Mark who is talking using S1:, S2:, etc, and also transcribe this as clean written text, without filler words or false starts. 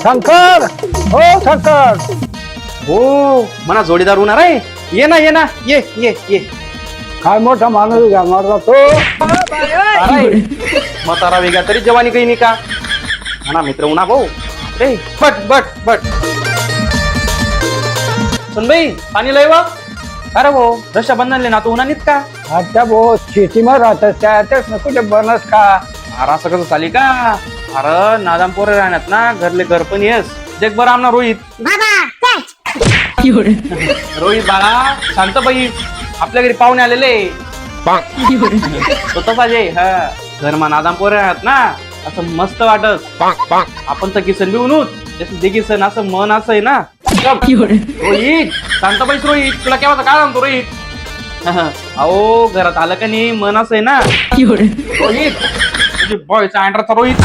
S1: शंकर हो शंकर
S2: हो म्हणा जोडीदार होणार आहे. ये ना ये ये ये.
S1: काय मोठा माणूस घालणार तो
S2: अरे, म्हातारा वेगळा तरी जवानी काही नाही का म्हणा मित्र उन्हा भाऊ. रे बट बट बट सुन भाई पाणी लय वा. अरे भाऊ रक्षाबंधनले ना तू उन्हा नित का.
S1: आता भाऊ शेतीमध्ये राहतात त्यातच ना कुठे बनस का.
S2: अरे असं कसं चाली का. अरे नादाम पोरे राहण्यात ना घरले घर पण येस. देख बरं आमना रोहित. रोहित बाळा शांत बाई आपल्या घरी पाहुणे आलेले. स्वतः पाहिजे हा घरमा नादाम पोरे राहत ना असं मस्त वाटत. आपण तर किसन बी उनूत दे किसन असं मन असं आहे ना. रोहित शांत बाईस रोहित तुला केव्हा काय सांगतो रोहित. अहो घरात आलं का नाही मन असं आहे ना. रोहित बॉयचा अँड्राचा रोहित.